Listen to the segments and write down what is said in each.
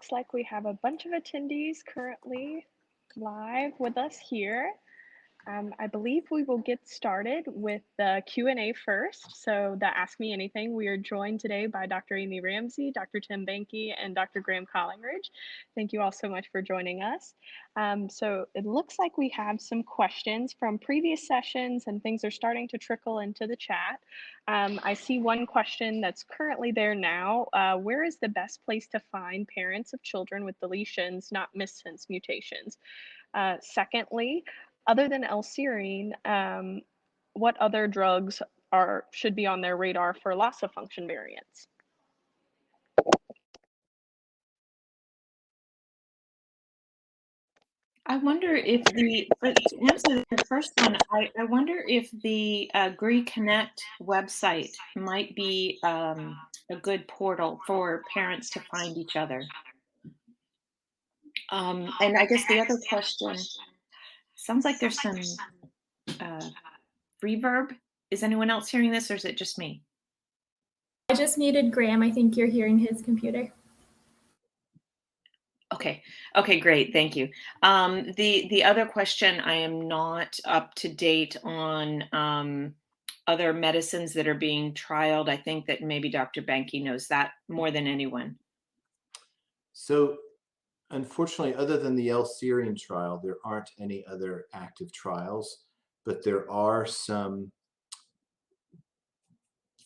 looks like we have a bunch of attendees currently live with us here. I believe we will get started with the Q&A first. So the Ask Me Anything, we are joined today by Dr. Amy Ramsey, Dr. Tim Benke, and Dr. Graham Collingridge. Thank you all so much for joining us. So it looks like we have some questions from previous sessions and things are starting to trickle into the chat. I see one question that's currently there now. Where is the best place to find parents of children with deletions, not missense mutations? Secondly, other than L-serine, what other drugs should be on their radar for loss of function variants? I wonder if to answer the first one, I wonder if the GRIN Connect website might be a good portal for parents to find each other. And I guess the other question, sounds like there's some reverb. Is anyone else hearing this, or is it just me? I just muted Graham. I think you're hearing his computer. Okay, great, thank you. The other question, I am not up to date on other medicines that are being trialed. I think that maybe Dr. Benke knows that more than anyone. So unfortunately, other than the L-serine trial, there aren't any other active trials, but there are some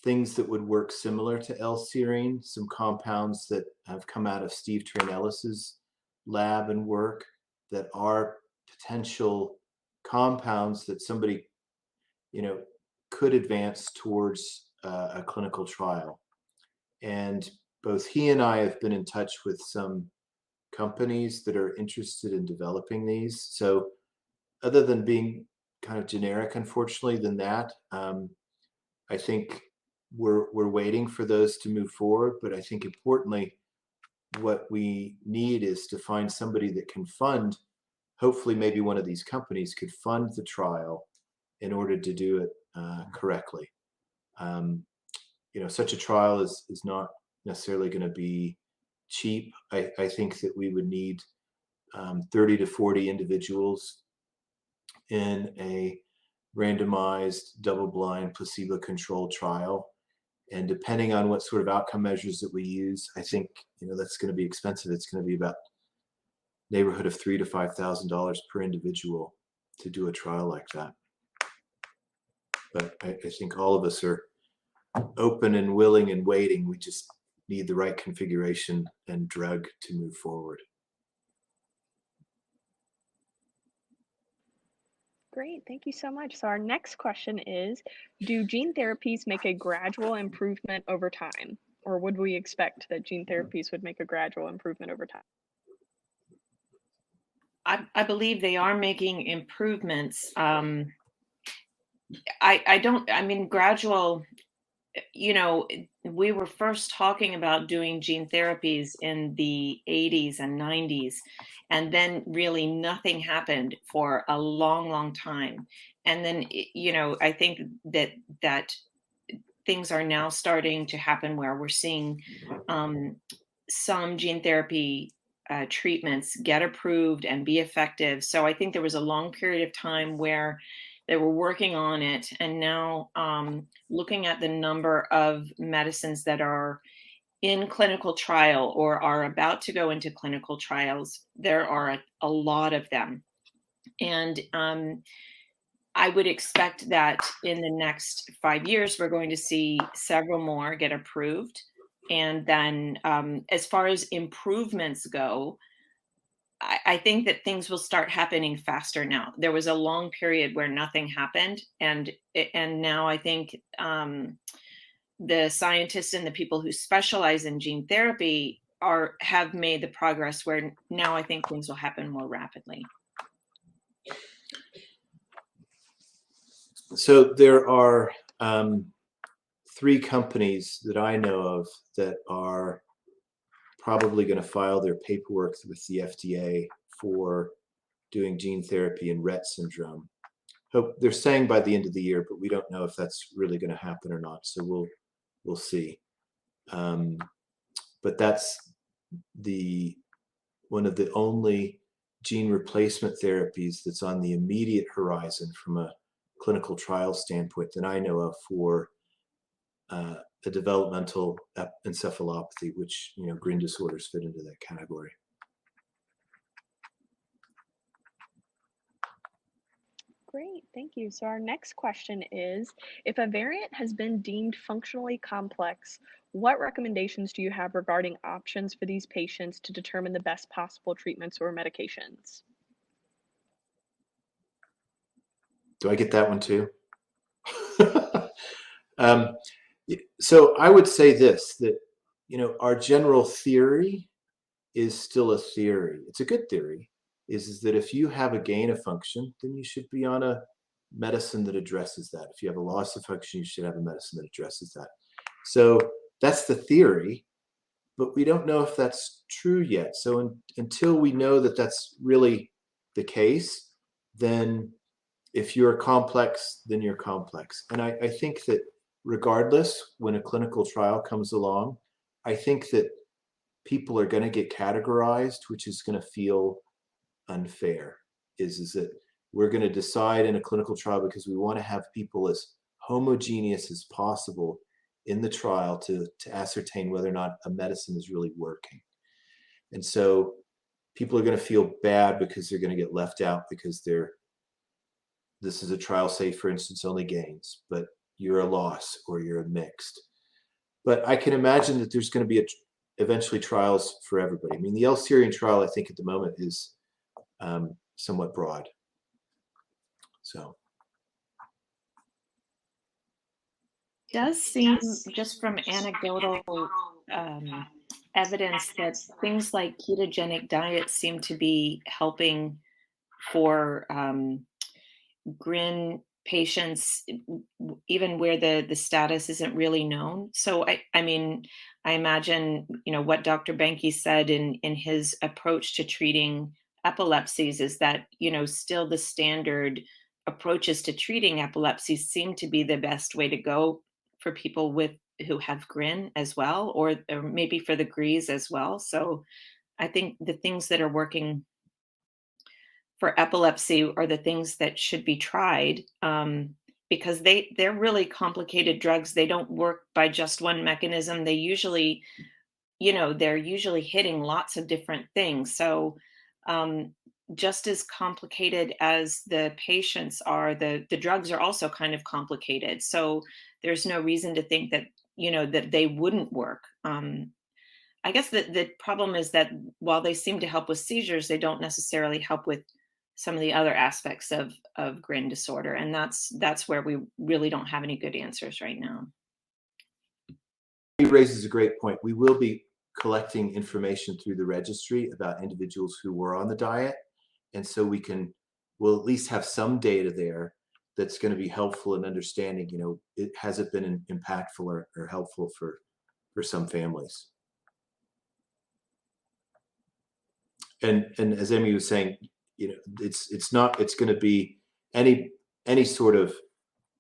things that would work similar to L-serine, some compounds that have come out of Steve Train-Ellis's lab and work that are potential compounds that somebody, could advance towards a clinical trial. And both he and I have been in touch with some companies that are interested in developing these. So other than being kind of generic, unfortunately, than that, I think we're waiting for those to move forward. But I think importantly, what we need is to find somebody that can fund, hopefully maybe one of these companies could fund the trial in order to do it correctly. Such a trial is not necessarily going to be cheap. I think that we would need 30 to 40 individuals in a randomized, double-blind, placebo-controlled trial. And depending on what sort of outcome measures that we use, I think that's going to be expensive. It's going to be about neighborhood of $3,000 to $5,000 per individual to do a trial like that. But I think all of us are open and willing and waiting. We just need the right configuration and drug to move forward. Great, thank you so much. So our next question is, do gene therapies make a gradual improvement over time? Or would we expect that gene therapies would make a gradual improvement over time? I believe they are making improvements. Gradual, we were first talking about doing gene therapies in the 80s and 90s, and then really nothing happened for a long, long time. And then, I think that things are now starting to happen where we're seeing some gene therapy treatments get approved and be effective. So I think there was a long period of time where they were working on it, and now looking at the number of medicines that are in clinical trial or are about to go into clinical trials, there are a lot of them. And I would expect that in the next 5 years, we're going to see several more get approved. And then as far as improvements go, I think that things will start happening faster now. There was a long period where nothing happened. And now I think the scientists and the people who specialize in gene therapy have made the progress where now I think things will happen more rapidly. So there are 3 companies that I know of that are probably going to file their paperwork with the FDA for doing gene therapy in Rett syndrome. They're saying by the end of the year, but we don't know if that's really going to happen or not. So we'll see. But that's the one of the only gene replacement therapies that's on the immediate horizon from a clinical trial standpoint that I know of for a developmental encephalopathy, which, you know, GRIN disorders fit into that category. Great, thank you. So our next question is, if a variant has been deemed functionally complex, what recommendations do you have regarding options for these patients to determine the best possible treatments or medications? Do I get that one too? So I would say this, that, you know, our general theory is still a theory. It's a good theory, is that if you have a gain of function, then you should be on a medicine that addresses that. If you have a loss of function, you should have a medicine that addresses that. So that's the theory, but we don't know if that's true yet. So until we know that that's really the case, then if you're complex, then you're complex. And I think that regardless, when a clinical trial comes along, I think that people are going to get categorized, which is going to feel unfair. Is that we're going to decide in a clinical trial because we want to have people as homogeneous as possible in the trial to ascertain whether or not a medicine is really working. And so people are going to feel bad because they're going to get left out because this is a trial, say, for instance, only gains, but you're a loss or you're a mixed. But I can imagine that there's going to be eventually trials for everybody. I mean, the L-serine trial, I think at the moment is somewhat broad. So. It does seem, just from anecdotal evidence, that things like ketogenic diets seem to be helping for GRIN patients, even where the status isn't really known. So I mean, I imagine, you know, what Dr. Benke said in his approach to treating epilepsies is that, you know, still the standard approaches to treating epilepsy seem to be the best way to go for people who have GRIN as well, or maybe for the GRIs as well. So I think the things that are working for epilepsy are the things that should be tried, because they're really complicated drugs. They don't work by just one mechanism. They usually, you know, they're usually hitting lots of different things. So just as complicated as the patients are, the drugs are also kind of complicated. So there's no reason to think that, you know, that they wouldn't work. I guess the problem is that while they seem to help with seizures, they don't necessarily help with some of the other aspects of GRIN disorder. And that's where we really don't have any good answers right now. He raises a great point. We will be collecting information through the registry about individuals who were on the diet. And so we'll at least have some data there that's going to be helpful in understanding, you know, has it been impactful or helpful for some families. And as Amy was saying, you know, it's going to be any sort of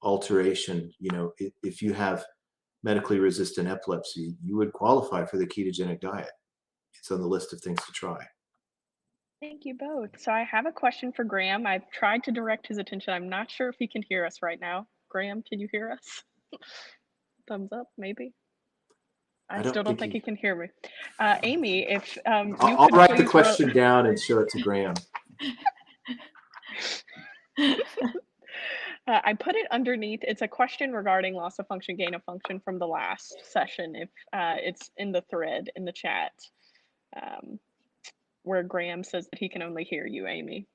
alteration. You know, if you have medically resistant epilepsy, you would qualify for the ketogenic diet. It's on the list of things to try. Thank you both. So I have a question for Graham. I've tried to direct his attention. I'm not sure if he can hear us right now. Graham, can you hear us? Thumbs up, maybe. I still don't think he can hear me. Amy, if I'll write the question down and show it to Graham. I put it underneath. It's a question regarding loss of function, gain of function from the last session. If it's in the thread in the chat, where Graham says that he can only hear you, Amy.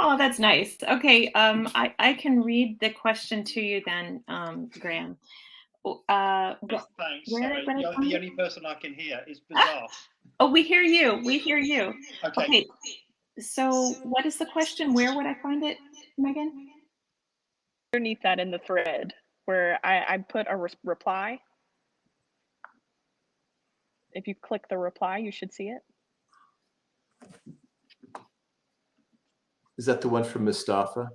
Oh, that's nice. Okay, I can read the question to you then, Graham. Thanks. Sorry. The only person I can hear is bizarre. Oh, we hear you. We hear you. Okay. So what is the question? Where would I find it, Megan? Underneath that in the thread where I put a reply. If you click the reply, you should see it. Is that the one from Mustafa?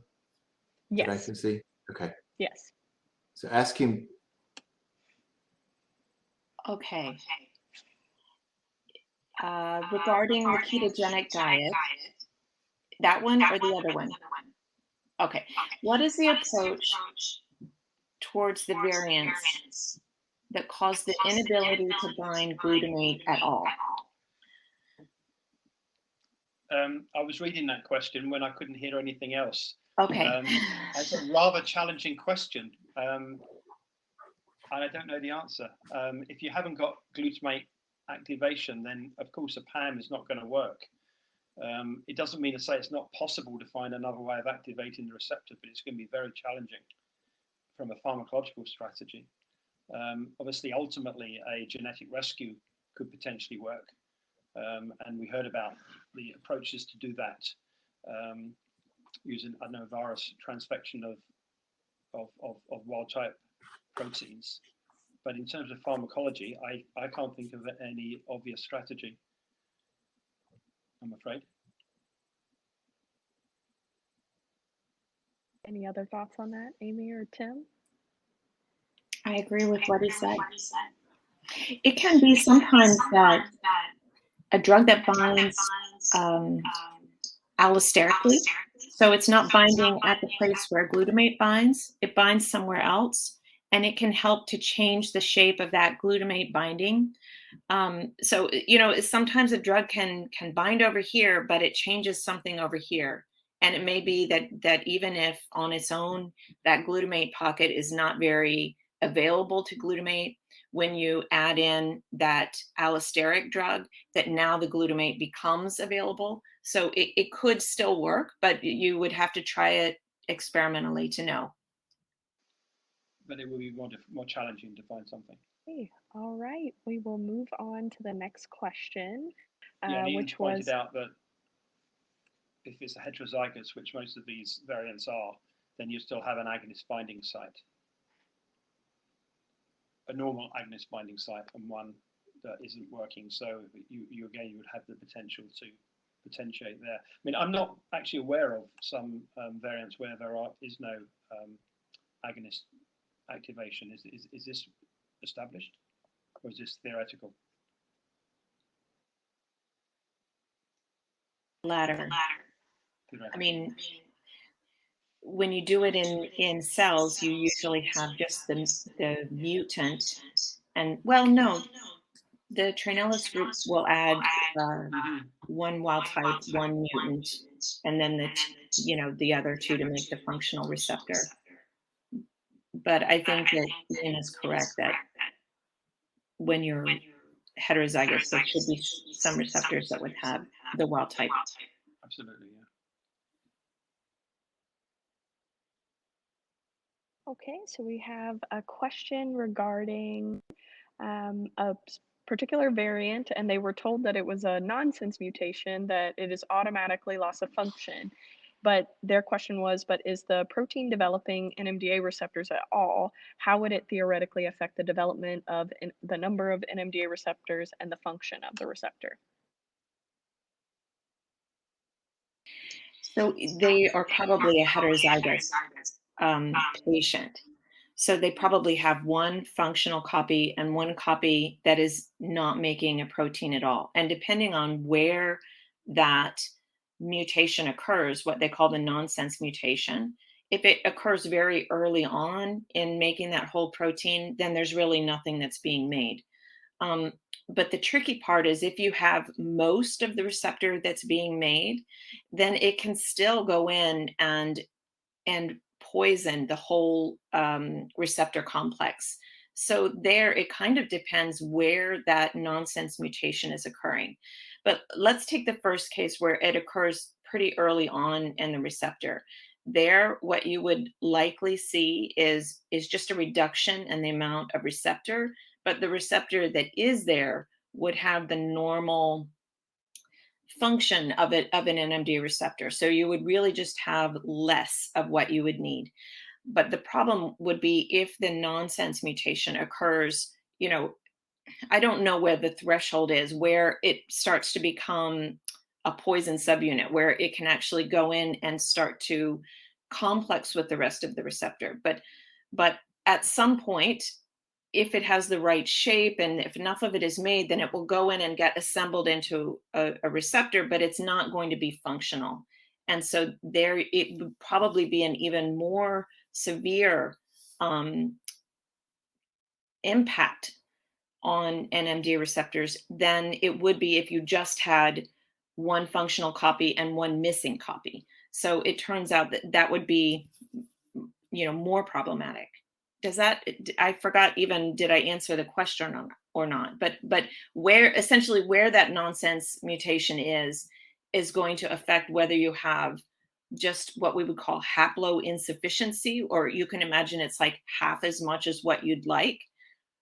Yes. That I can see? Okay. Yes. So ask him. Okay. regarding the ketogenic diet, that one or the other one? Okay. What is the approach towards the variants that cause the inability to bind glutamate at all? I was reading that question when I couldn't hear anything else. Okay. It's a rather challenging question. And I don't know the answer. If you haven't got glutamate activation, then of course a PAM is not going to work. It doesn't mean to say it's not possible to find another way of activating the receptor, but it's going to be very challenging from a pharmacological strategy. Obviously, ultimately, a genetic rescue could potentially work. And we heard about the approaches to do that using, I don't know, virus transfection of wild type proteins. But in terms of pharmacology, I can't think of any obvious strategy, I'm afraid. Any other thoughts on that, Amy or Tim? I agree with what he said. It can be sometimes that a drug that binds allosterically, so it's not binding at the place where glutamate binds, it binds somewhere else, and it can help to change the shape of that glutamate binding. So, you know, sometimes a drug can bind over here, but it changes something over here. And it may be that even if on its own, that glutamate pocket is not very available to glutamate, when you add in that allosteric drug, that now the glutamate becomes available. So it could still work, but you would have to try it experimentally to know. But it will be more challenging to find something. Okay, all right. We will move on to the next question, which pointed out that if it's a heterozygous, which most of these variants are, then you still have an agonist binding site, a normal agonist binding site, and one that isn't working. So you again, you would have the potential to potentiate there. I mean, I'm not actually aware of some variants where there is no agonist activation. Is this established, or is this theoretical? Latter. I mean, when you do it in cells, you usually have just the mutant, and well, no, the Trainellus group will add one wild type, one mutant, and then the other two to make the functional receptor. But I think that Ian is correct that when you're heterozygous, there should be some receptors that would have the wild type. Absolutely, yeah. Okay, so we have a question regarding a particular variant, and they were told that it was a nonsense mutation, that it is automatically loss of function. But their question was, but is the protein developing NMDA receptors at all? How would it theoretically affect the development of the number of NMDA receptors and the function of the receptor? So they are probably a heterozygous patient. So they probably have one functional copy and one copy that is not making a protein at all. And depending on where that mutation occurs, what they call the nonsense mutation, if it occurs very early on in making that whole protein, then there's really nothing that's being made. But the tricky part is if you have most of the receptor that's being made, then it can still go in and poison the whole receptor complex. So there, it kind of depends where that nonsense mutation is occurring. But let's take the first case where it occurs pretty early on in the receptor. There, what you would likely see is just a reduction in the amount of receptor, but the receptor that is there would have the normal function of an NMDA receptor. So you would really just have less of what you would need. But the problem would be if the nonsense mutation occurs, I don't know where the threshold is, where it starts to become a poison subunit, where it can actually go in and start to complex with the rest of the receptor. But at some point, if it has the right shape and if enough of it is made, then it will go in and get assembled into a receptor, but it's not going to be functional. And so there, it would probably be an even more severe impact on NMDA receptors than it would be if you just had one functional copy and one missing copy. So it turns out that that would be, more problematic. Does that, I forgot even, did I answer the question or not? But where that nonsense mutation is going to affect whether you have just what we would call haploinsufficiency, or you can imagine it's like half as much as what you'd like,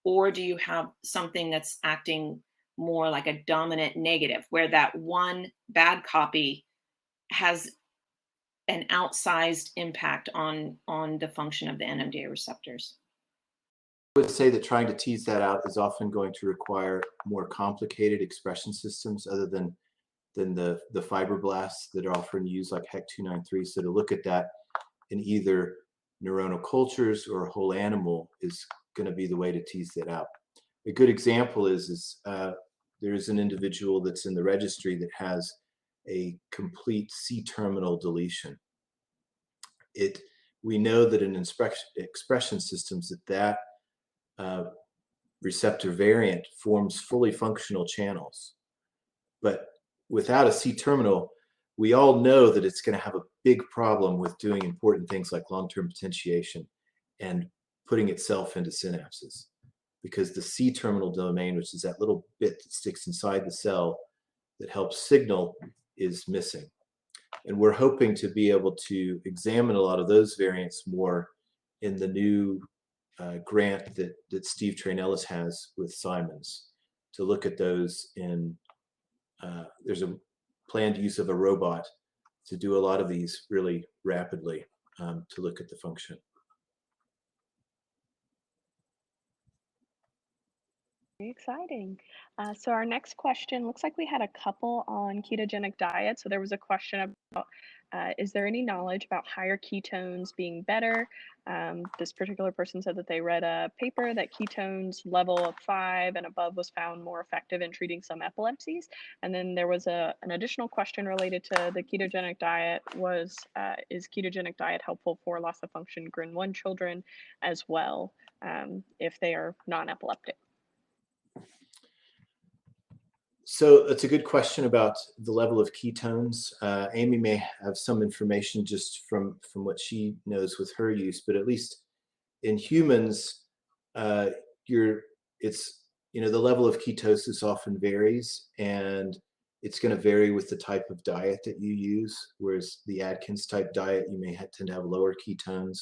or do you have something that's acting more like a dominant negative, where that one bad copy has an outsized impact on the function of the NMDA receptors? I would say that trying to tease that out is often going to require more complicated expression systems other than the fibroblasts that are often used, like HEC293. So to look at that in either neuronal cultures or a whole animal is going to be the way to tease that out. A good example is there is an individual that's in the registry that has a complete C-terminal deletion. We know that in expression systems that receptor variant forms fully functional channels. But without a C-terminal, we all know that it's going to have a big problem with doing important things like long-term potentiation and putting itself into synapses, because the C-terminal domain, which is that little bit that sticks inside the cell that helps signal, is missing. And we're hoping to be able to examine a lot of those variants more in the new grant that Steve Train-Ellis has with Simons, to look at those in, there's a planned use of a robot to do a lot of these really rapidly, to look at the function. Very exciting. So our next question, looks like we had a couple on ketogenic diet. So there was a question about, is there any knowledge about higher ketones being better? This particular person said that they read a paper that ketones level of 5 and above was found more effective in treating some epilepsies. And then there was an additional question related to the ketogenic diet was, is ketogenic diet helpful for loss of function GRIN1 children as well, if they are non-epileptic? So it's a good question about the level of ketones. Amy may have some information just from what she knows with her use, but at least in humans, the level of ketosis often varies, and it's going to vary with the type of diet that you use. Whereas the Atkins type diet, you may tend to have lower ketones,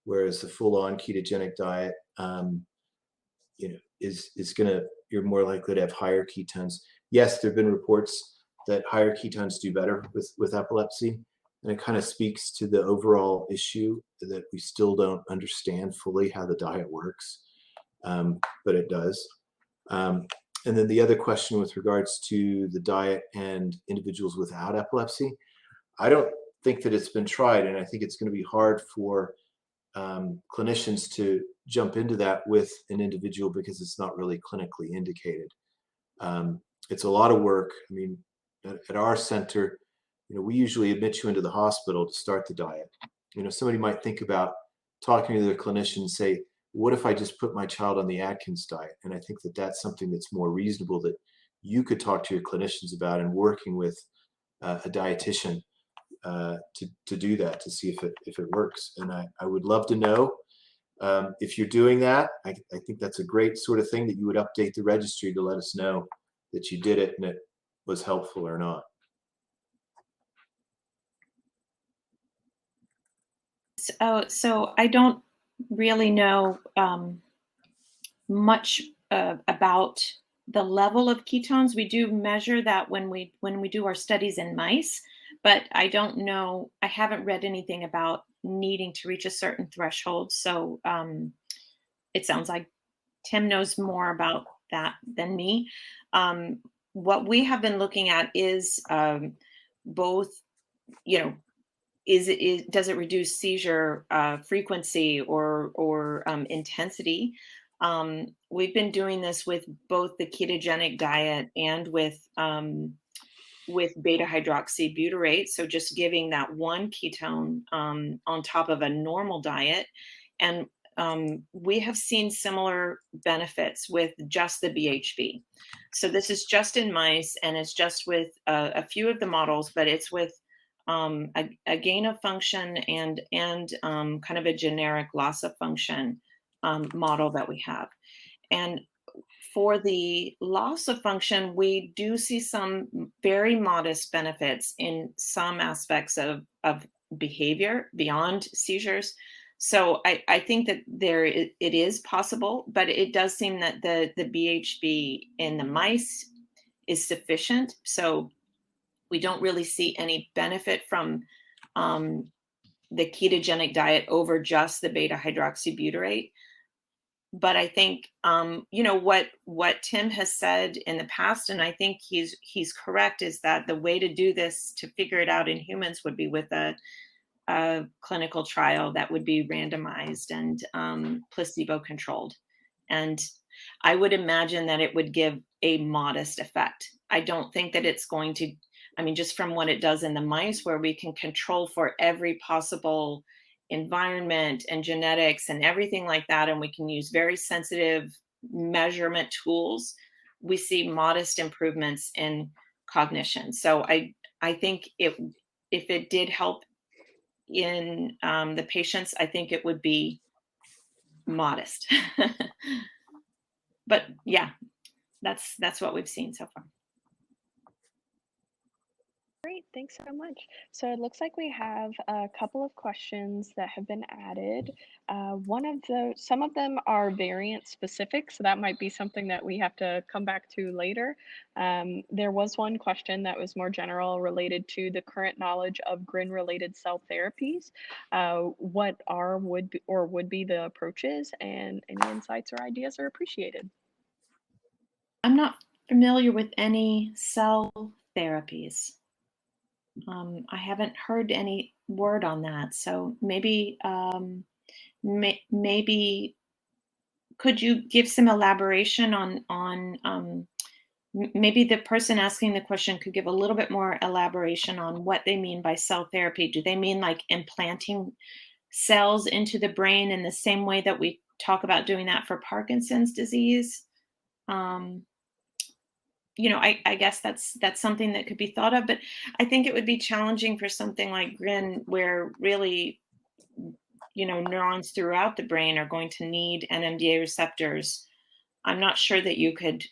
whereas the full-on ketogenic diet, you're more likely to have higher ketones. Yes, there have been reports that higher ketones do better with epilepsy, and it kind of speaks to the overall issue that we still don't understand fully how the diet works, but it does. And then the other question with regards to the diet and individuals without epilepsy, I don't think that it's been tried, and I think it's going to be hard for clinicians to jump into that with an individual because it's not really clinically indicated. It's a lot of work. I mean, at our center, we usually admit you into the hospital to start the diet. Somebody might think about talking to their clinician and say, what if I just put my child on the Atkins diet? And I think that that's something that's more reasonable that you could talk to your clinicians about, and working with a dietitian to do that, to see if it works. And I would love to know if you're doing that. I think that's a great sort of thing that you would update the registry to let us know that you did it and it was helpful or not. So I don't really know much about the level of ketones. We do measure that when we do our studies in mice, but I don't know, I haven't read anything about needing to reach a certain threshold. So it sounds like Tim knows more about that than me. What we have been looking at is both, does it reduce seizure frequency or intensity? We've been doing this with both the ketogenic diet and with beta hydroxybutyrate. So just giving that one ketone on top of a normal diet. And we have seen similar benefits with just the BHB. So this is just in mice, and it's just with a few of the models, but it's with a gain of function and kind of a generic loss of function model that we have. And for the loss of function, we do see some very modest benefits in some aspects of behavior beyond seizures. So I think that it is possible, but it does seem that the BHB in the mice is sufficient. So we don't really see any benefit from the ketogenic diet over just the beta hydroxybutyrate. But I think, you know, what Tim has said in the past, and I think he's correct, is that the way to do this, to figure it out in humans, would be with a clinical trial that would be randomized and placebo-controlled. And I would imagine that it would give a modest effect. I don't think that it's going to, I mean, just from what it does in the mice, where we can control for every possible environment and genetics and everything like that, and we can use very sensitive measurement tools, we see modest improvements in cognition. So I think if it did help in the patients, I think it would be modest. But yeah, that's what we've seen so far. Great, thanks so much. So it looks like we have a couple of questions that have been added. Some of them are variant specific, so that might be something that we have to come back to later. There was one question that was more general, related to the current knowledge of GRIN-related cell therapies. What would be the approaches, and any insights or ideas are appreciated. I'm not familiar with any cell therapies. I haven't heard any word on that. So maybe maybe could you give some elaboration on maybe the person asking the question could give a little bit more elaboration on what they mean by cell therapy. Do they mean like implanting cells into the brain in the same way that we talk about doing that for Parkinson's disease? You know, I guess that's something that could be thought of, but I think it would be challenging for something like GRIN, where really, you know, neurons throughout the brain are going to need NMDA receptors. I'm not sure that you could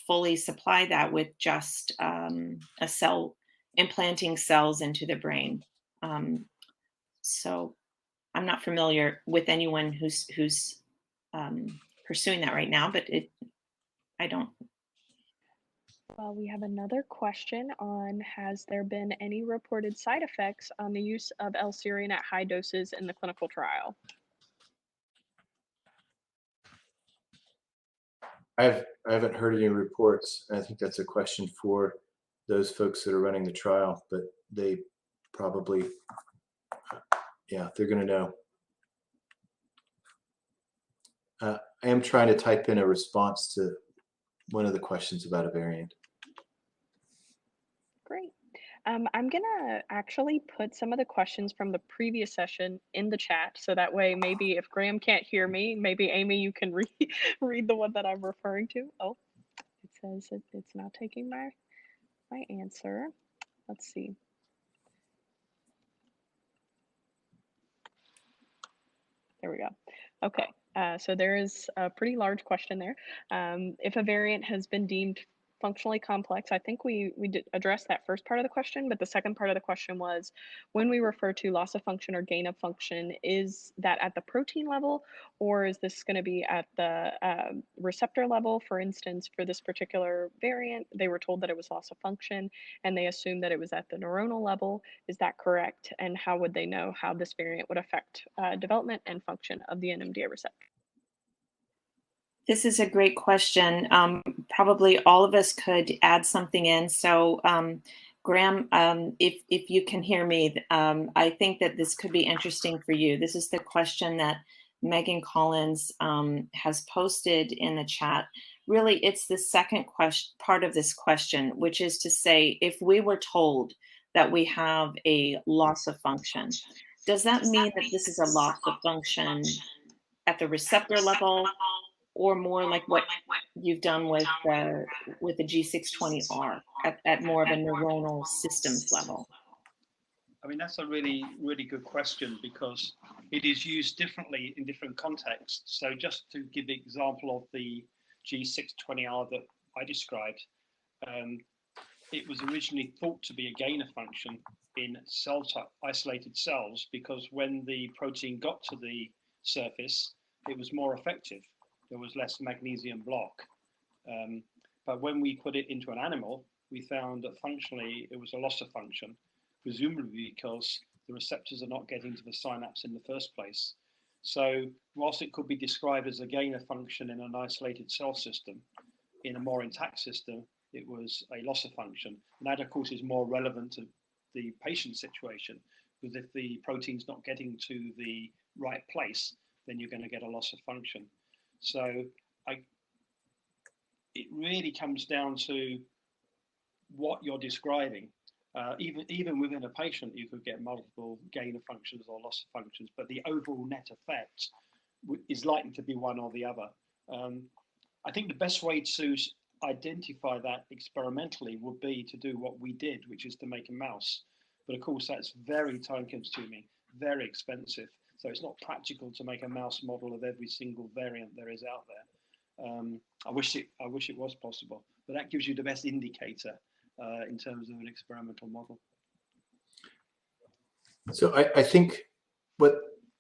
fully supply that with just a cell, implanting cells into the brain. So I'm not familiar with anyone who's pursuing that right now, but I don't. Well, we have another question on, has there been any reported side effects on the use of L-serine at high doses in the clinical trial? I haven't heard any reports. I think that's a question for those folks that are running the trial, but they probably, yeah, they're going to know. I am trying to type in a response to one of the questions about a variant. Great. I'm gonna actually put some of the questions from the previous session in the chat, so that way maybe if Graham can't hear me, maybe Amy, you can read the one that I'm referring to. Oh, it says it's not taking my answer. Let's see. There we go. Okay, so there is a pretty large question there. If a variant has been deemed functionally complex, I think we did address that first part of the question, but the second part of the question was, when we refer to loss of function or gain of function, is that at the protein level, or is this going to be at the receptor level? For instance, for this particular variant, they were told that it was loss of function, and they assumed that it was at the neuronal level. Is that correct? And how would they know how this variant would affect development and function of the NMDA receptor? This is a great question. Probably all of us could add something in. So Graham, if you can hear me, I think that this could be interesting for you. This is the question that Megan Collins has posted in the chat. Really, it's the second part of this question, which is to say, if we were told that we have a loss of function, does that mean that this is a loss of function at the receptor level, or more like what you've done with the G620R at more of a neuronal systems level? I mean, that's a really, really good question, because it is used differently in different contexts. So just to give the example of the G620R that I described, it was originally thought to be a gain of function in cell type isolated cells, because when the protein got to the surface, it was more effective. There was less magnesium block. But when we put it into an animal, we found that functionally it was a loss of function, presumably because the receptors are not getting to the synapse in the first place. So whilst it could be described as a gain of function in an isolated cell system, in a more intact system, it was a loss of function. And that, of course, is more relevant to the patient situation, because if the protein's not getting to the right place, then you're going to get a loss of function. So it really comes down to what you're describing. Even within a patient, you could get multiple gain of functions or loss of functions, but the overall net effect is likely to be one or the other. I think the best way to identify that experimentally would be to do what we did, which is to make a mouse. But of course, that's very time consuming, very expensive. So it's not practical to make a mouse model of every single variant there is out there. I wish it was possible, but that gives you the best indicator in terms of an experimental model. So I think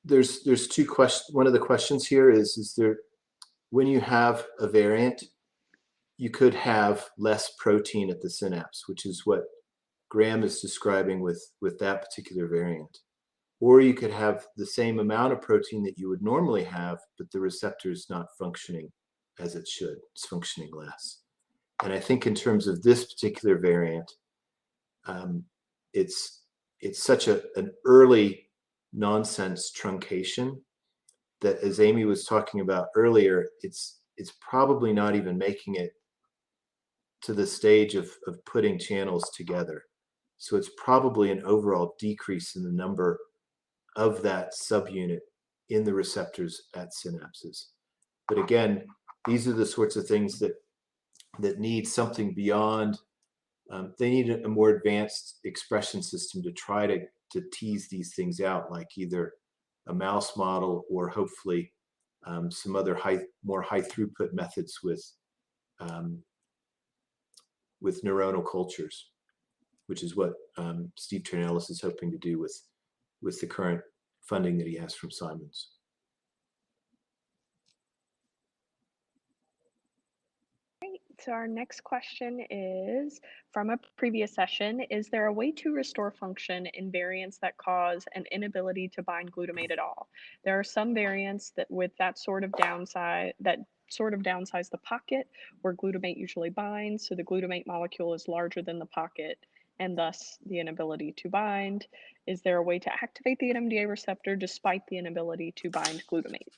there's two questions. One of the questions here is there, when you have a variant, you could have less protein at the synapse, which is what Graham is describing with that particular variant. Or you could have the same amount of protein that you would normally have, but the receptor is not functioning as it should. It's functioning less. And I think in terms of this particular variant, it's such an early nonsense truncation that, as Amy was talking about earlier, it's probably not even making it to the stage of putting channels together. So it's probably an overall decrease in the number of that subunit in the receptors at synapses. But again, these are the sorts of things that need something beyond. They need a more advanced expression system to try to tease these things out, like either a mouse model or hopefully some other more high throughput methods with neuronal cultures, which is what Steve Ternellis is hoping to do with the current funding that he has from Simons. Great. So our next question is from a previous session. Is there a way to restore function in variants that cause an inability to bind glutamate at all? There are some variants that with that sort of downsize the pocket where glutamate usually binds, so the glutamate molecule is larger than the pocket, and thus the inability to bind. Is there a way to activate the NMDA receptor despite the inability to bind glutamate?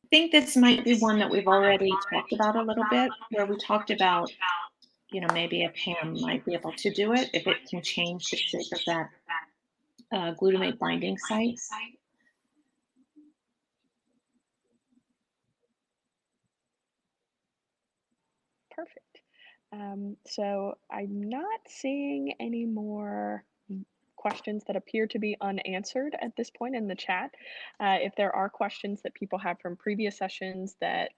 I think this might be one that we've already talked about a little bit, where we talked about, maybe a PAM might be able to do it if it can change the shape of that glutamate binding site. Perfect. So I'm not seeing any more questions that appear to be unanswered at this point in the chat. If there are questions that people have from previous sessions that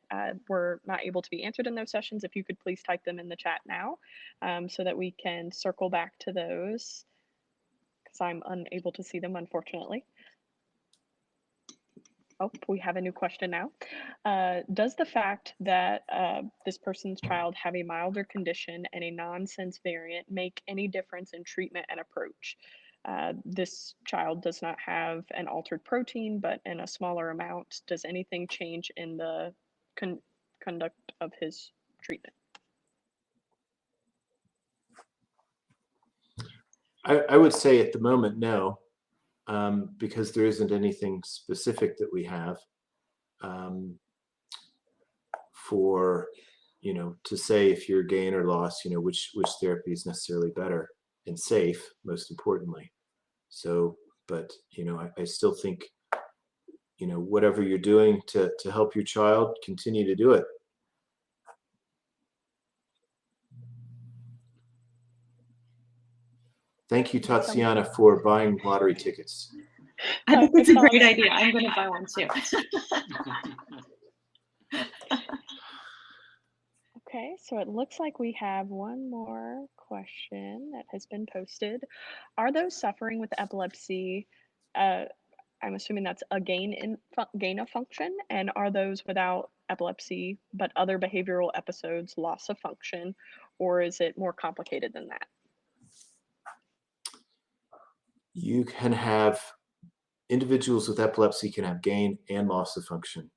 were not able to be answered in those sessions, if you could please type them in the chat now so that we can circle back to those, because I'm unable to see them, unfortunately. Oh, we have a new question now. Does the fact that this person's child have a milder condition and a nonsense variant make any difference in treatment and approach? This child does not have an altered protein, but in a smaller amount. Does anything change in the conduct of his treatment? I would say at the moment, no. because there isn't anything specific that we have for, to say if you're gain or loss, which therapy is necessarily better and safe, most importantly. So, but, I still think, whatever you're doing to help your child, continue to do it. Thank you, Tatiana, for buying lottery tickets. I think it's a great idea. I'm going to buy one too. Okay, so it looks like we have one more question that has been posted. Are those suffering with epilepsy, I'm assuming that's a gain of function, and are those without epilepsy but other behavioral episodes loss of function, or is it more complicated than that? You can have individuals with epilepsy can have gain and loss of function.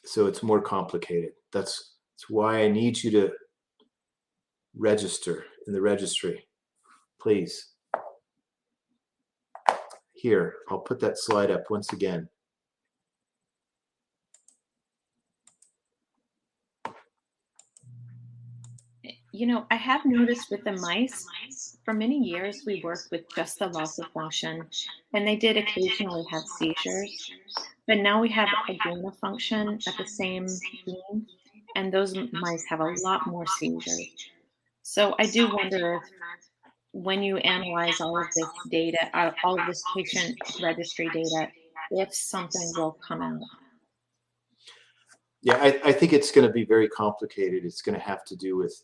So it's more complicated. That's why I need you to register in the registry, please. Here, I'll put that slide up once again. I have noticed with the mice, for many years we worked with just the loss of function, and they did occasionally have seizures. But now we have a gain of function at the same gene, and those mice have a lot more seizures. So I do wonder if, when you analyze all of this data, all of this patient registry data, if something will come out. Yeah, I think it's going to be very complicated. It's going to have to do with,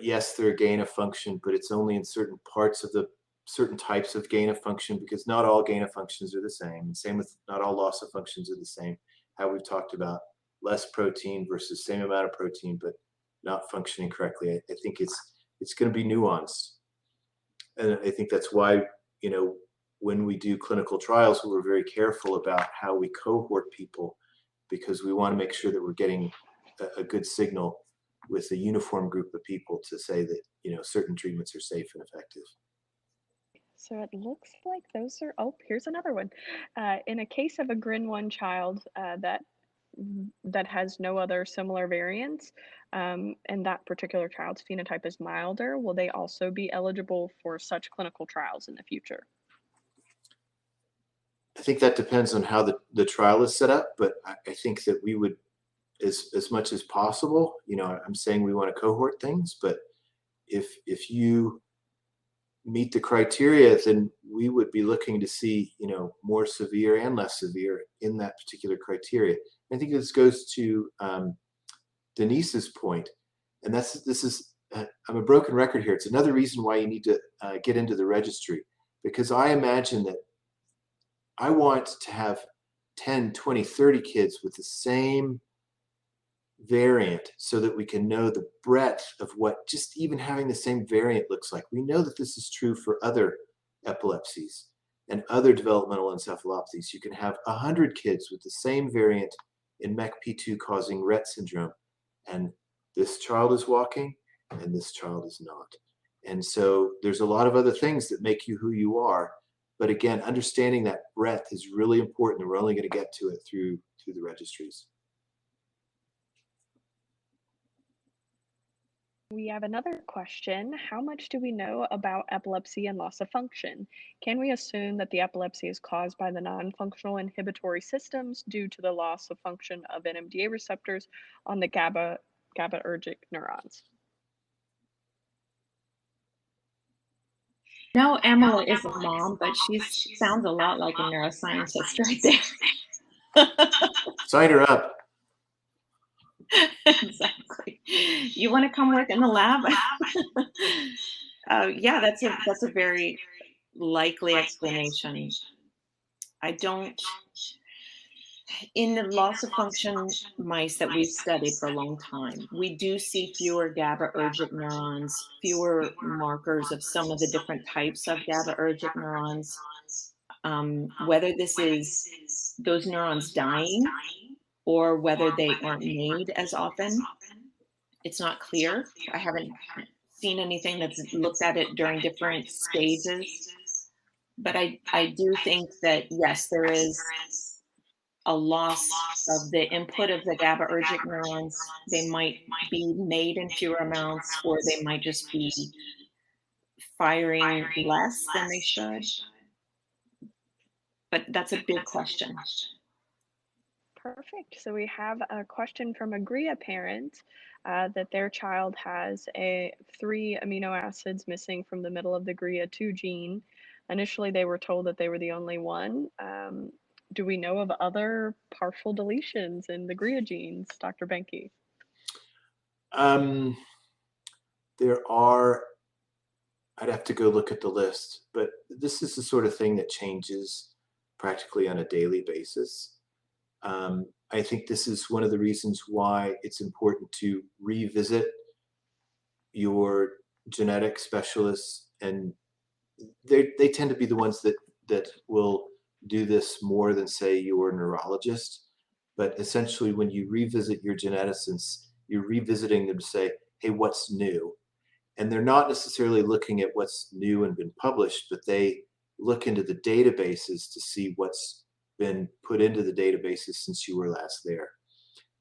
yes, they're a gain of function, but it's only in certain parts of the certain types of gain of function, because not all gain of functions are the same. And same with not all loss of functions are the same. How we've talked about less protein versus same amount of protein, but not functioning correctly. I think it's going to be nuanced. And I think that's why, when we do clinical trials, we're very careful about how we cohort people, because we want to make sure that we're getting a good signal with a uniform group of people to say that, certain treatments are safe and effective. So it looks like those are, oh, here's another one. In a case of a GRIN1 child that has no other similar variants, and that particular child's phenotype is milder, will they also be eligible for such clinical trials in the future? I think that depends on how the trial is set up, but I think that we would, as much as possible, I'm saying we want to cohort things, but if you meet the criteria, then we would be looking to see, more severe and less severe in that particular criteria. I think this goes to Denise's point, and I'm a broken record here. It's another reason why you need to get into the registry, because I imagine that I want to have 10, 20, 30 kids with the same variant, so that we can know the breadth of what just even having the same variant looks like. We know that this is true for other epilepsies and other developmental encephalopathies. You can have 100 kids with the same variant in MECP2 causing Rett syndrome, and this child is walking and this child is not. And so there's a lot of other things that make you who you are. But again, understanding that breadth is really important, and we're only going to get to it through the registries. We have another question. How much do we know about epilepsy and loss of function? Can we assume that the epilepsy is caused by the non-functional inhibitory systems due to the loss of function of NMDA receptors on the GABAergic neurons? No, Emily is a mom, but she sounds a lot like a neuroscientist right there. Sign her up. Exactly. You want to come work in the lab? Yeah, that's a very likely explanation. In the loss of function mice that we've studied for a long time, we do see fewer GABAergic neurons, fewer markers of some of the different types of GABAergic neurons. Whether this is those neurons dying or whether they aren't made as often, it's not clear. I haven't seen anything that's looked at it during different stages But I do think that, yes, there is a loss of the input of the GABAergic neurons. They might be made in fewer amounts, or they might just be firing less than they should. But that's a big question. Perfect. So we have a question from a GRIA parent that their child has 3 amino acids missing from the middle of the GRIA2 gene. Initially, they were told that they were the only one. Do we know of other partial deletions in the GRIA genes, Dr. Benke? There are, I'd have to go look at the list, but this is the sort of thing that changes practically on a daily basis. I think this is one of the reasons why it's important to revisit your genetic specialists, and they tend to be the ones that will do this more than, say, your neurologist. But essentially, when you revisit your geneticists, you're revisiting them to say, hey, what's new? And they're not necessarily looking at what's new and been published, but they look into the databases to see what's been put into the databases since you were last there.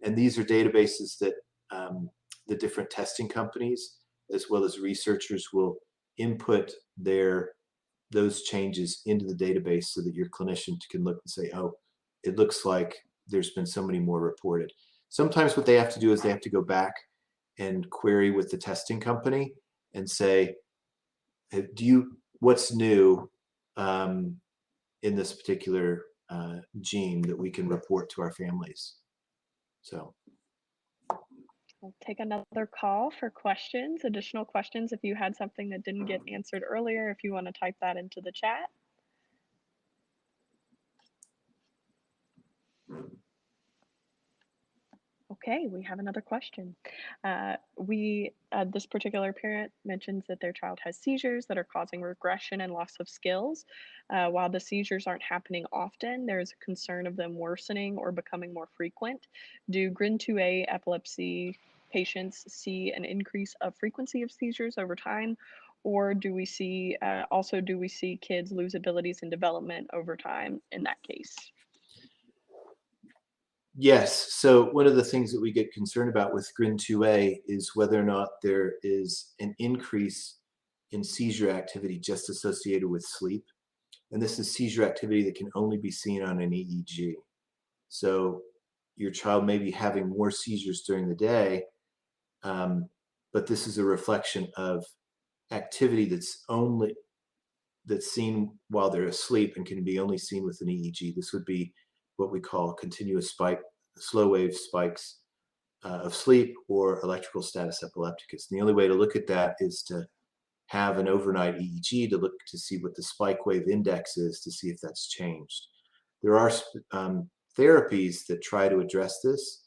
And these are databases that the different testing companies, as well as researchers, will input those changes into the database so that your clinician can look and say, oh, it looks like there's been so many more reported. Sometimes what they have to do is they have to go back and query with the testing company and say, hey, what's new in this particular gene that we can report to our families? So We'll take another call for questions, additional questions. If you had something that didn't get answered earlier, if you want to type that into the chat. Okay, we have another question. This particular parent mentions that their child has seizures that are causing regression and loss of skills. While the seizures aren't happening often, there's a concern of them worsening or becoming more frequent. Do GRIN 2A epilepsy patients see an increase of frequency of seizures over time? Or do we see kids lose abilities in development over time in that case? yes, so one of the things that we get concerned about with GRIN 2A is whether or not there is an increase in seizure activity just associated with sleep. And this is seizure activity that can only be seen on an EEG. So your child may be having more seizures during the day, but this is a reflection of activity that's seen while they're asleep and can be only seen with an EEG. This would be what we call continuous slow wave spikes of sleep, or electrical status epilepticus. And the only way to look at that is to have an overnight EEG to look to see what the spike wave index is, to see if that's changed. There are therapies that try to address this.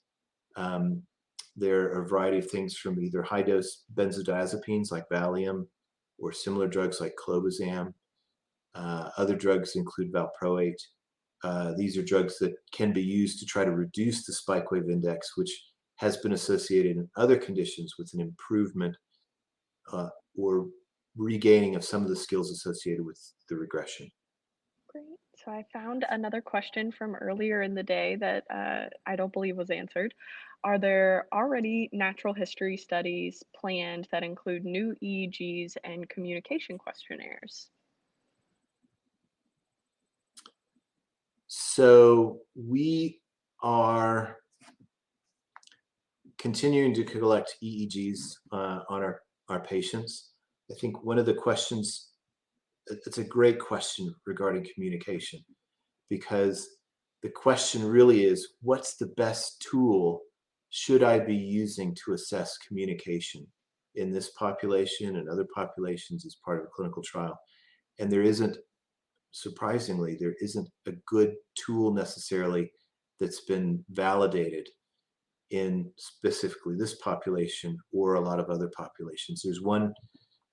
There are a variety of things, from either high dose benzodiazepines like Valium, or similar drugs like clobazam. Other drugs include valproate. These are drugs that can be used to try to reduce the spike wave index, which has been associated in other conditions with an improvement or regaining of some of the skills associated with the regression. Great. So I found another question from earlier in the day that I don't believe was answered. Are there already natural history studies planned that include new EEGs and communication questionnaires? So we are continuing to collect EEGs on our patients. I think one of the questions, it's a great question regarding communication, because the question really is, what's the best tool should I be using to assess communication in this population and other populations as part of a clinical trial? And surprisingly, there isn't a good tool necessarily that's been validated in specifically this population or a lot of other populations. There's one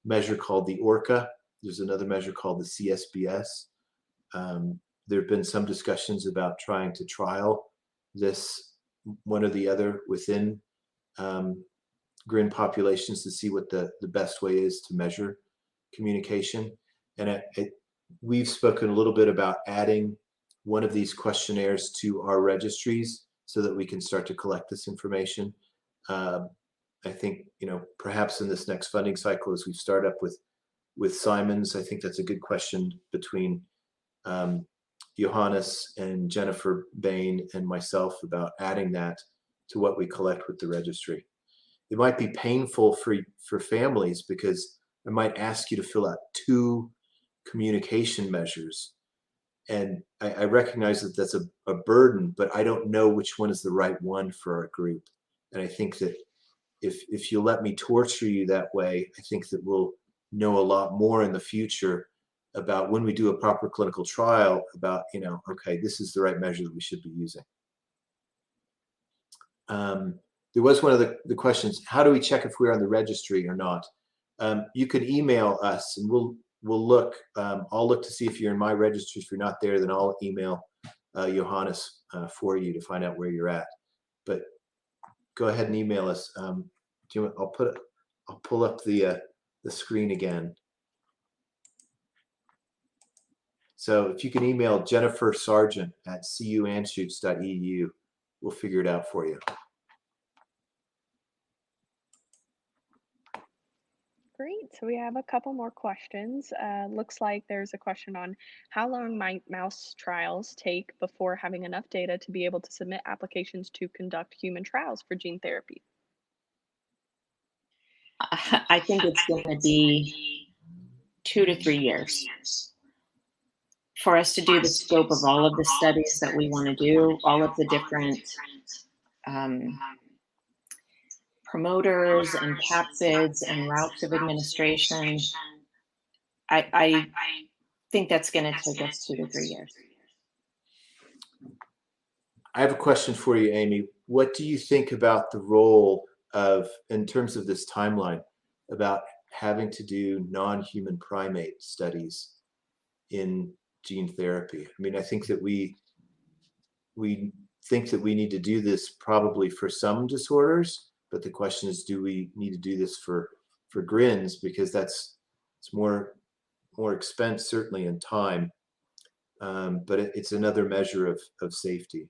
measure called the ORCA. There's another measure called the CSBS. There have been some discussions about trying to trial this, one or the other, within GRIN populations to see what the best way is to measure communication. And we've spoken a little bit about adding one of these questionnaires to our registries so that we can start to collect this information. I think, perhaps in this next funding cycle, as we start up with Simons, I think that's a good question between Johannes and Jennifer Bain and myself about adding that to what we collect with the registry. It might be painful for families because I might ask you to fill out 2 communication measures. And I recognize that that's a burden, but I don't know which one is the right one for our group. And I think that if you let me torture you that way, I think that we'll know a lot more in the future about when we do a proper clinical trial about, okay, this is the right measure that we should be using. There was one of the questions, how do we check if we're on the registry or not? You can email us and we'll look. I'll look to see if you're in my registry. If you're not there, then I'll email Johannes for you to find out where you're at. But go ahead and email us. I'll pull up the screen again. So if you can email Jennifer Sargent at cuanschutz.edu, we'll figure it out for you. Great. So we have a couple more questions. Looks like there's a question on how long might mouse trials take before having enough data to be able to submit applications to conduct human trials for gene therapy? I think it's going to be 2 to 3 years for us to do the scope of all of the studies that we want to do, all of the different promoters and capsids and routes of administration. I think that's going to take us 2 to 3 years. I have a question for you, Amy. What do you think about the role of, in terms of this timeline, about having to do non-human primate studies in gene therapy? I mean, I think that we think that we need to do this probably for some disorders, but the question is, do we need to do this for GRINs? Because it's more expense, certainly, in time, but it's another measure of safety.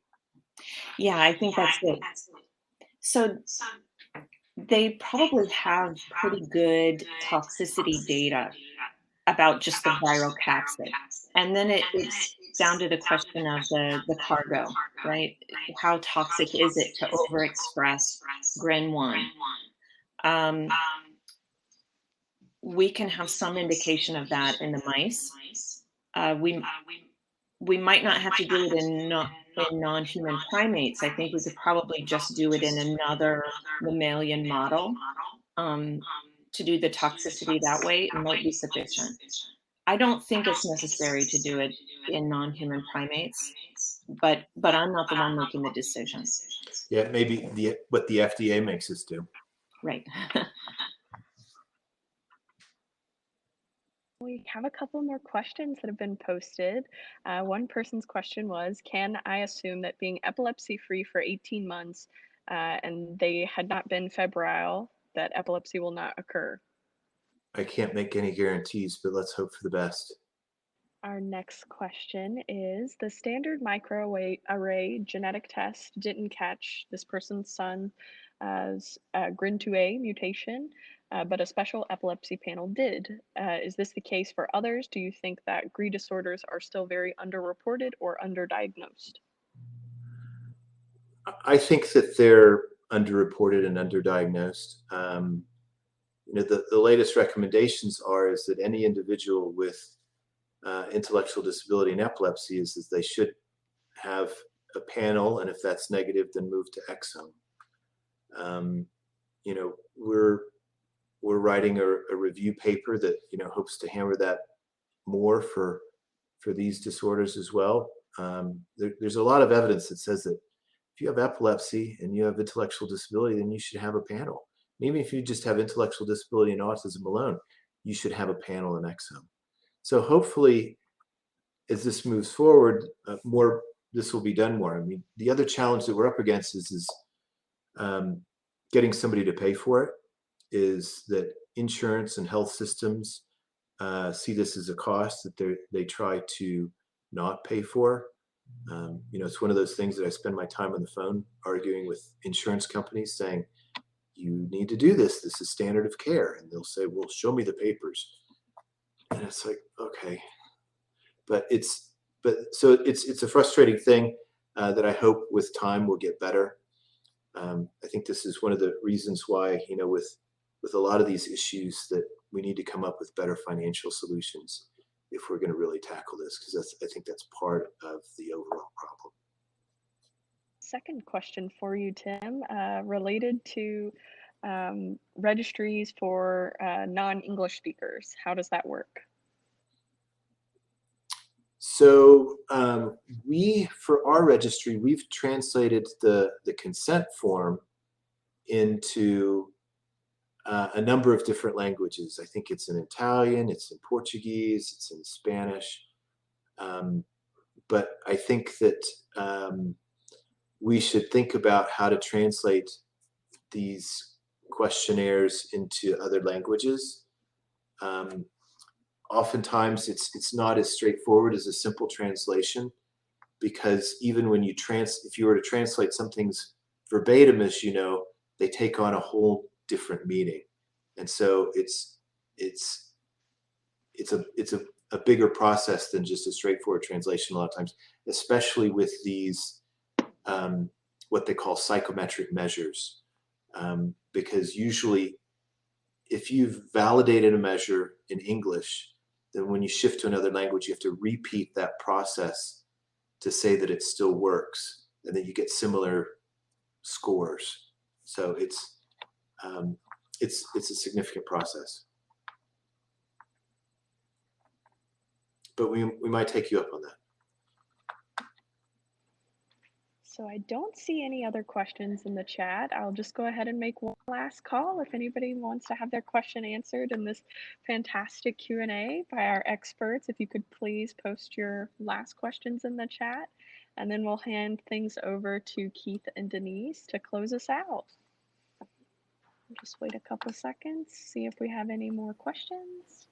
Yeah, I think that's it. So they probably have pretty good toxicity data about just the viral capsid. And then it's down to the question of the cargo, right? How toxic is it to overexpress GRIN1? We can have some indication of that in the mice. We might not have to do it in non-human primates. I think we could probably just do it in another mammalian model. To do the toxicity that way, it might be sufficient. I don't think it's necessary to do it in non-human primates, but I'm not the one making the decision. Yeah, maybe what the FDA makes us do. Right. We have a couple more questions that have been posted. One person's question was, can I assume that being epilepsy-free for 18 months and they had not been febrile, that epilepsy will not occur? I can't make any guarantees, but let's hope for the best. Our next question is, the standard microarray genetic test didn't catch this person's son's GRIN2A mutation, but a special epilepsy panel did. Is this the case for others? Do you think that GRI disorders are still very underreported or underdiagnosed? I think that they're underreported and underdiagnosed. The latest recommendations is that any individual with intellectual disability and epilepsy is that they should have a panel, and if that's negative, then move to exome. We're writing a review paper that hopes to hammer that more for these disorders as well. There's a lot of evidence that says that if you have epilepsy and you have intellectual disability, then you should have a panel. And even if you just have intellectual disability and autism alone, you should have a panel in exome. So hopefully, as this moves forward, this will be done more. I mean, the other challenge that we're up against is getting somebody to pay for it. Is that insurance and health systems see this as a cost that they try to not pay for. It's one of those things that I spend my time on the phone arguing with insurance companies saying, you need to do this. This is standard of care. And they'll say, well, show me the papers. And it's like, okay. But it's a frustrating thing that I hope with time will get better. I think this is one of the reasons why, with a lot of these issues, that we need to come up with better financial solutions if we're going to really tackle this, because I think that's part of the overall problem. Second question for you, Tim, related to registries for non-English speakers. How does that work? So for our registry, we've translated the consent form into a number of different languages. I think it's in Italian, it's in Portuguese, it's in Spanish. But I think that we should think about how to translate these questionnaires into other languages. Oftentimes it's not as straightforward as a simple translation, because even when if you were to translate something's verbatim, as you know, they take on a whole different meaning. And so it's a bigger process than just a straightforward translation a lot of times, especially with these what they call psychometric measures, because usually if you've validated a measure in English, then when you shift to another language, you have to repeat that process to say that it still works, and then you get similar scores. So it's a significant process. But we might take you up on that. So I don't see any other questions in the chat. I'll just go ahead and make one last call if anybody wants to have their question answered in this fantastic Q&A by our experts. If you could please post your last questions in the chat, and then we'll hand things over to Keith and Denise to close us out. Just wait a couple seconds, see if we have any more questions.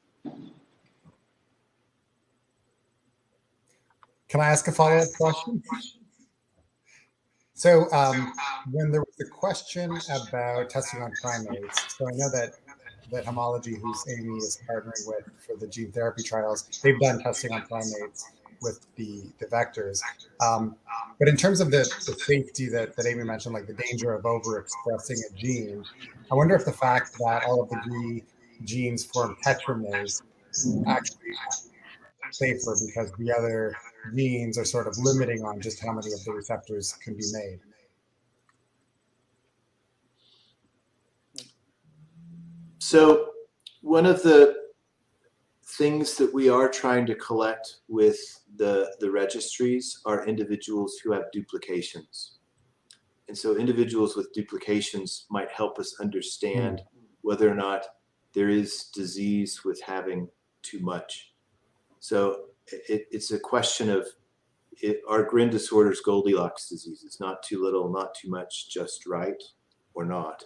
Can I ask a follow-up question? So when there was a question about testing on primates, so I know that Homology, who's Amy is partnering with for the gene therapy trials, they've done testing on primates with the vectors. But in terms of the safety that Amy mentioned, like the danger of overexpressing a gene, I wonder if the fact that all of the GRIN genes form tetramers actually safer, because the other genes are sort of limiting on just how many of the receptors can be made. So one of the things that we are trying to collect with the registries are individuals who have duplications. And so individuals with duplications might help us understand whether or not there is disease with having too much. So it's a question of, are GRIN disorders Goldilocks diseases? Not too little, not too much, just right, or not?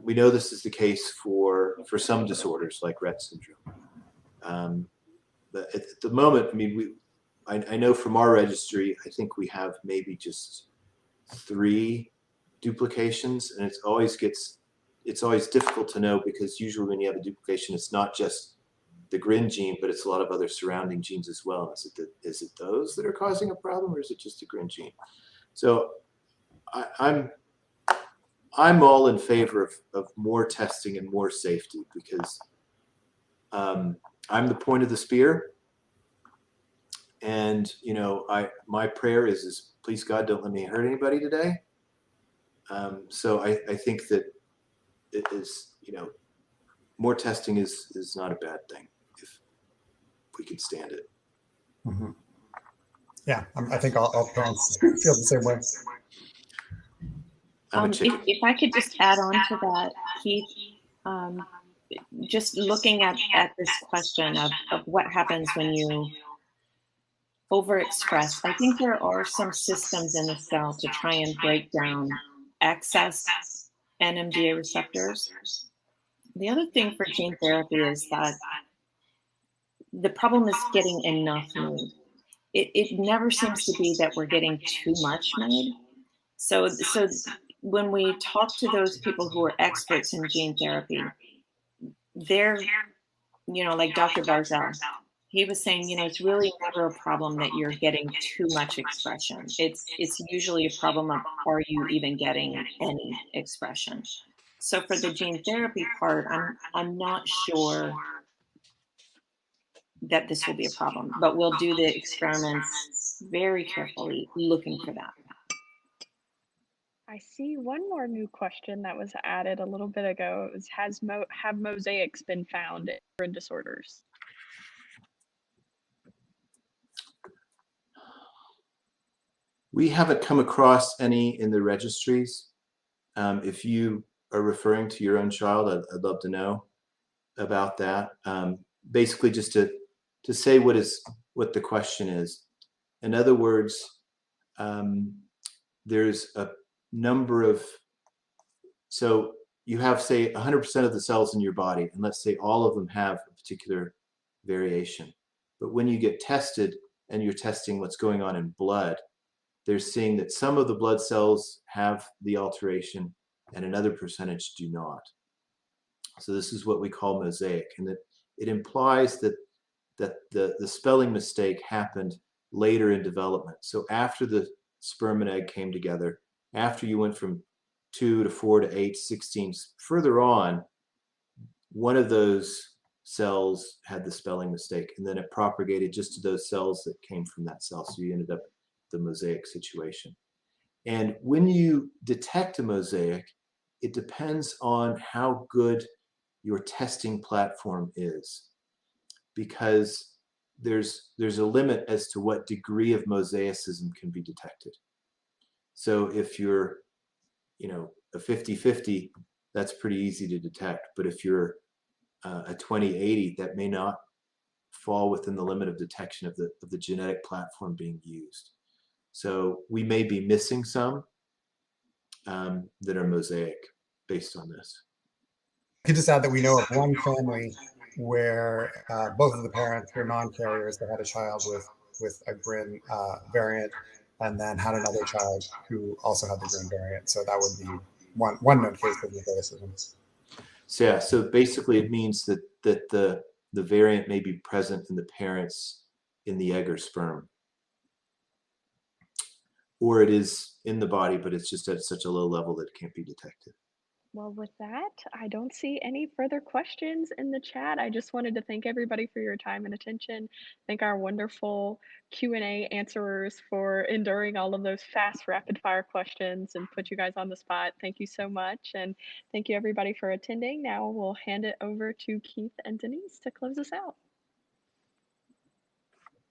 We know this is the case for some disorders like Rett syndrome. But at the moment, I mean, I know from our registry, I think we have maybe just 3 duplications, and it's always difficult to know, because usually when you have a duplication, it's not just the GRIN gene, but it's a lot of other surrounding genes as well. Is it those that are causing a problem, or is it just the GRIN gene? So I'm all in favor of more testing and more safety, because I'm the point of the spear, and my prayer is please God, don't let me hurt anybody today. So I think that it is, more testing is not a bad thing if we can stand it. Mm-hmm. Yeah, I think all parents feel the same way. If I could just add on to that, Keith, just looking at this question of what happens when you overexpress, I think there are some systems in the cell to try and break down excess NMDA receptors. The other thing for gene therapy is that the problem is getting enough made. It never seems to be that we're getting too much made. So when we talk to those people who are experts in gene therapy, they're, like Dr. Barzell, he was saying, it's really never a problem that you're getting too much expression. It's usually a problem of, are you even getting any expression? So for the gene therapy part, I'm not sure that this will be a problem, but we'll do the experiments very carefully, looking for that. I see one more new question that was added a little bit ago. It was, have mosaics been found in disorders? We haven't come across any in the registries. If you are referring to your own child, I'd love to know about that. Basically, just to say what the question is. In other words, there's a number of, so you have, say, 100% of the cells in your body, and let's say all of them have a particular variation. But when you get tested and you're testing what's going on in blood, they're seeing that some of the blood cells have the alteration and another percentage do not. So this is what we call mosaic, and that it implies that the spelling mistake happened later in development. So after the sperm and egg came together, after you went from 2 to 4 to 8, 16, further on, one of those cells had the spelling mistake, and then it propagated just to those cells that came from that cell. So you ended up the mosaic situation. And when you detect a mosaic, it depends on how good your testing platform is, because there's a limit as to what degree of mosaicism can be detected. So if you're, a 50-50, that's pretty easy to detect. But if you're a 20-80, that may not fall within the limit of detection of the genetic platform being used. So we may be missing some that are mosaic based on this. I could just add that we know of one family where both of the parents were non-carriers. They had a child with a GRIN variant, and then had another child who also had the GRIN variant. So that would be one known case of mosaicism. So yeah, so basically it means that the variant may be present in the parents in the egg or sperm, or it is in the body, but it's just at such a low level that it can't be detected. Well, with that, I don't see any further questions in the chat. I just wanted to thank everybody for your time and attention. Thank our wonderful Q&A answerers for enduring all of those fast, rapid-fire questions and put you guys on the spot. Thank you so much, and thank you everybody for attending. Now we'll hand it over to Keith and Denise to close us out.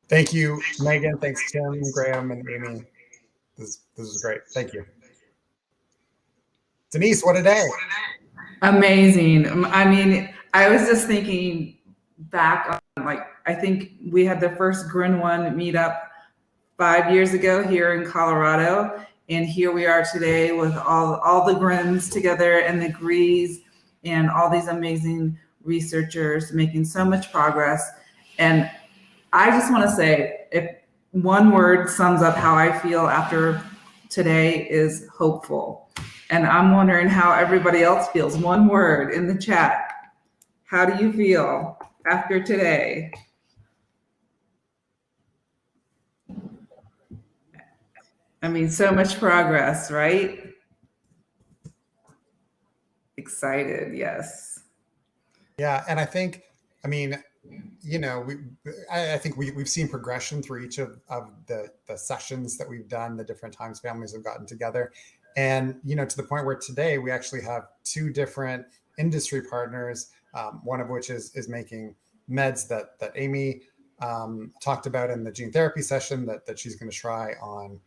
Thank you, Megan. Thanks, Tim, Graham, and Amy. This was great. Thank you. Denise, what a day. Amazing. I mean, I was just thinking back on, I think we had the first GRIN 1 meetup 5 years ago here in Colorado. And here we are today with all the GRINs together and the GRIs and all these amazing researchers making so much progress. And I just want to say, if one word sums up how I feel after today, is hopeful. And I'm wondering how everybody else feels. One word in the chat. How do you feel after today? I mean, so much progress, right? Excited, yes. Yeah, and I think, I think we've seen progression through each of the sessions that we've done, the different times families have gotten together. And, to the point where today we actually have 2 different industry partners, one of which is making meds that Amy talked about in the gene therapy session that she's going to try on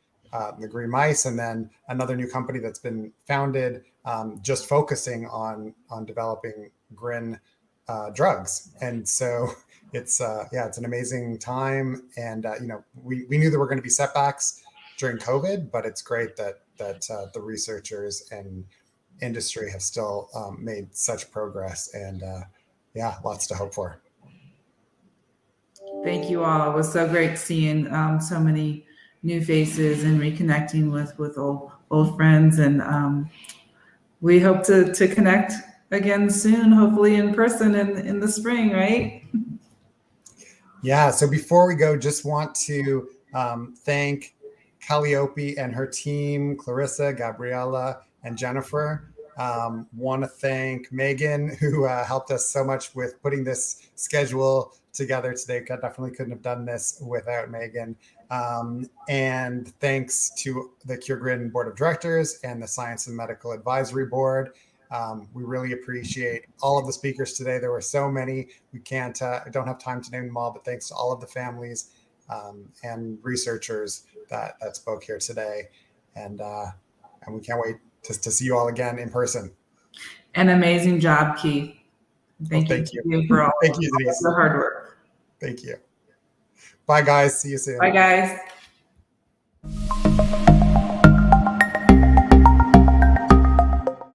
the green mice, and then another new company that's been founded just focusing on developing GRIN drugs. And so it's an amazing time. And we knew there were going to be setbacks during COVID, but it's great that the researchers and industry have still made such progress, and lots to hope for. Thank you all. It was so great seeing so many new faces and reconnecting with old friends. And we hope to connect again soon, hopefully in person in the spring, right? Yeah, so before we go, just want to thank Calliope and her team, Clarissa, Gabriella, and Jennifer. Want to thank Megan, who helped us so much with putting this schedule together today. Definitely couldn't have done this without Megan. And thanks to the GRIN Board of Directors and the Science and Medical Advisory Board. We really appreciate all of the speakers today. There were so many. We don't have time to name them all, but thanks to all of the families and researchers that spoke here today. And we can't wait to see you all again in person. An amazing job, Keith. Thank you for all Thank you, Denise. the hard work. Thank you. Bye, guys. See you soon. Bye, guys.